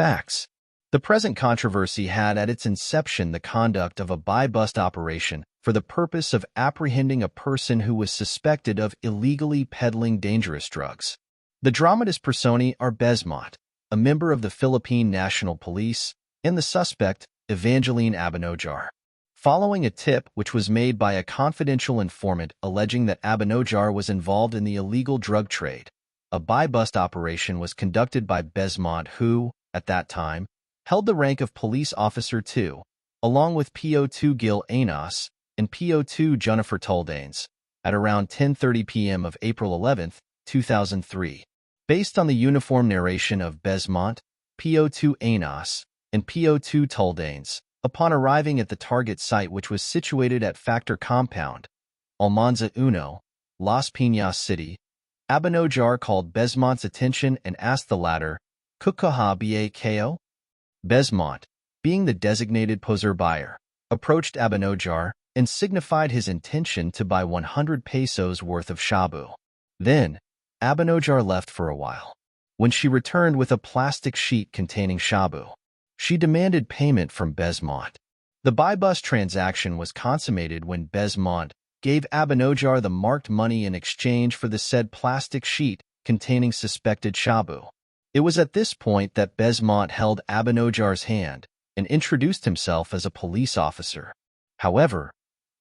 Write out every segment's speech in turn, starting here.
Facts. The present controversy had at its inception the conduct of a buy-bust operation for the purpose of apprehending a person who was suspected of illegally peddling dangerous drugs. The dramatis personae are Besmonte, a member of the Philippine National Police, and the suspect, Evangeline Abanojar. Following a tip which was made by a confidential informant alleging that Abanojar was involved in the illegal drug trade, a buy-bust operation was conducted by Besmonte who, at that time, held the rank of Police Officer 2, along with PO2 Gil Anas and PO2 Jennifer Tuldanes, at around 10:30 p.m. of April 11, 2003. Based on the uniform narration of Besmonte, PO2 Anas, and PO2 Tuldanes, upon arriving at the target site which was situated at Factor Compound, Almanza Uno, Las Piñas City, Abanojar called Besmonte's attention and asked the latter, "Kukuha ba ko?" Besmonte, being the designated poser buyer, approached Abanojar and signified his intention to buy 100 pesos worth of shabu. Then, Abanojar left for a while. When she returned with a plastic sheet containing shabu, she demanded payment from Besmonte. The buy-bust transaction was consummated when Besmonte gave Abanojar the marked money in exchange for the said plastic sheet containing suspected shabu. It was at this point that Besmonte held Abanojar's hand and introduced himself as a police officer. However,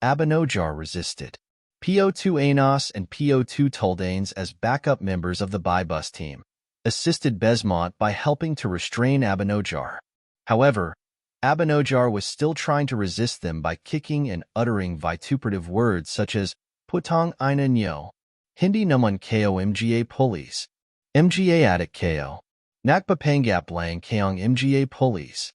Abanojar resisted. PO2 Anas and PO2 Tuldanes, as backup members of the buy-bust team, assisted Besmonte by helping to restrain Abanojar. However, Abanojar was still trying to resist them by kicking and uttering vituperative words such as "Putang ina nyo," "Hindi naman kayo mga police," "Mga adik kayo," "Nagpapangap lang kayong mga police."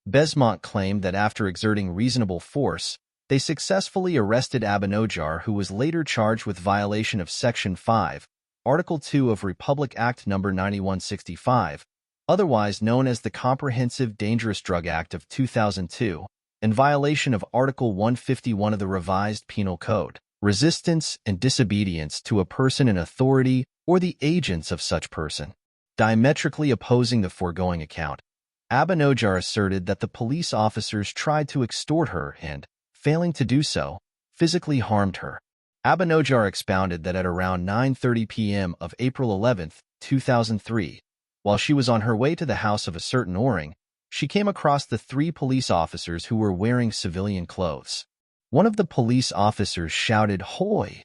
Besmonte claimed that after exerting reasonable force, they successfully arrested Abanojar, who was later charged with violation of Section 5, Article 2 of Republic Act No. 9165, otherwise known as the Comprehensive Dangerous Drug Act of 2002, in violation of Article 151 of the Revised Penal Code, resistance and disobedience to a person in authority or the agents of such person. Diametrically opposing the foregoing account, Abanojar asserted that the police officers tried to extort her and, failing to do so, physically harmed her. Abanojar expounded that at around 9:30 p.m. of April 11, 2003, while she was on her way to the house of a certain Orang, she came across the 3 police officers who were wearing civilian clothes. One of the police officers shouted "Hoy!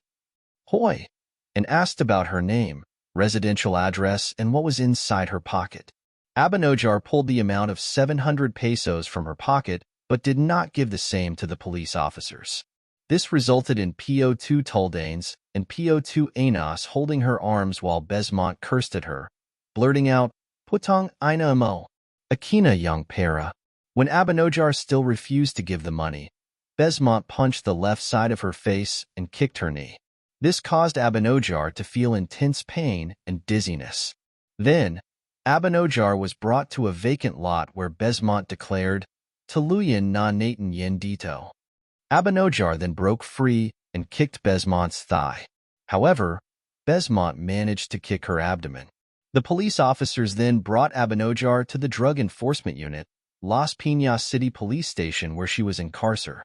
Hoy!" and asked about her name, residential address, and what was inside her pocket. Abanojar pulled the amount of 700 pesos from her pocket, but did not give the same to the police officers. This resulted in PO2 Tuldanes and PO2 Anas holding her arms while Besmonte cursed at her, blurting out, "Putang ina mo, Akina young para." When Abanojar still refused to give the money, Besmonte punched the left side of her face and kicked her knee. This caused Abanojar to feel intense pain and dizziness. Then, Abanojar was brought to a vacant lot where Besmonte declared, "Tuluyan na natin yen dito." Abanojar then broke free and kicked Besmonte's thigh. However, Besmonte managed to kick her abdomen. The police officers then brought Abanojar to the Drug Enforcement Unit, Las Piñas City Police Station, where she was incarcerated.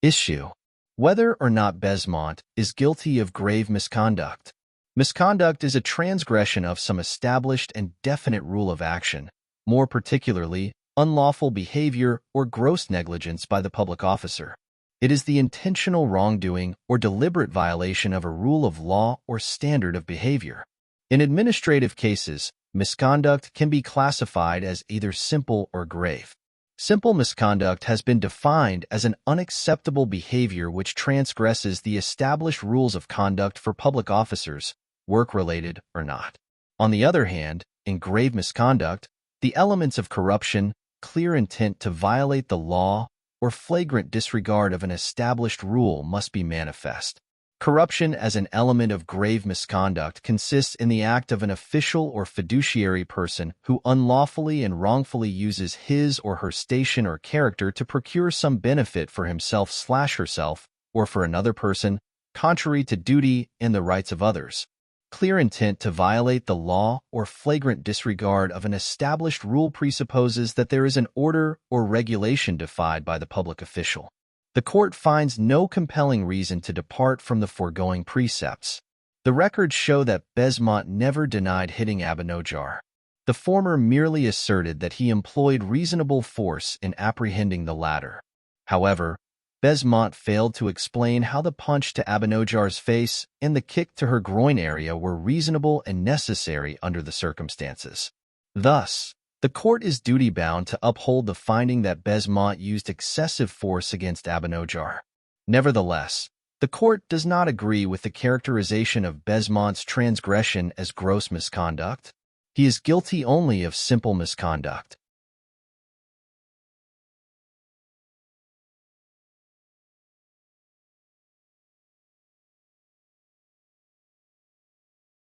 Issue: whether or not Besmonte is guilty of grave misconduct. Misconduct is a transgression of some established and definite rule of action, more particularly, unlawful behavior or gross negligence by the public officer. It is the intentional wrongdoing or deliberate violation of a rule of law or standard of behavior. In administrative cases, misconduct can be classified as either simple or grave. Simple misconduct has been defined as an unacceptable behavior which transgresses the established rules of conduct for public officers, work-related or not. On the other hand, in grave misconduct, the elements of corruption, clear intent to violate the law, or flagrant disregard of an established rule must be manifest. Corruption as an element of grave misconduct consists in the act of an official or fiduciary person who unlawfully and wrongfully uses his or her station or character to procure some benefit for himself/herself or for another person, contrary to duty and the rights of others. Clear intent to violate the law or flagrant disregard of an established rule presupposes that there is an order or regulation defied by the public official. The court finds no compelling reason to depart from the foregoing precepts. The records show that Besmonte never denied hitting Abenojar. The former merely asserted that he employed reasonable force in apprehending the latter. However, Besmonte failed to explain how the punch to Abenojar's face and the kick to her groin area were reasonable and necessary under the circumstances. Thus, the court is duty-bound to uphold the finding that Besmonte used excessive force against Abenojar. Nevertheless, the court does not agree with the characterization of Besmonte's transgression as gross misconduct. He is guilty only of simple misconduct.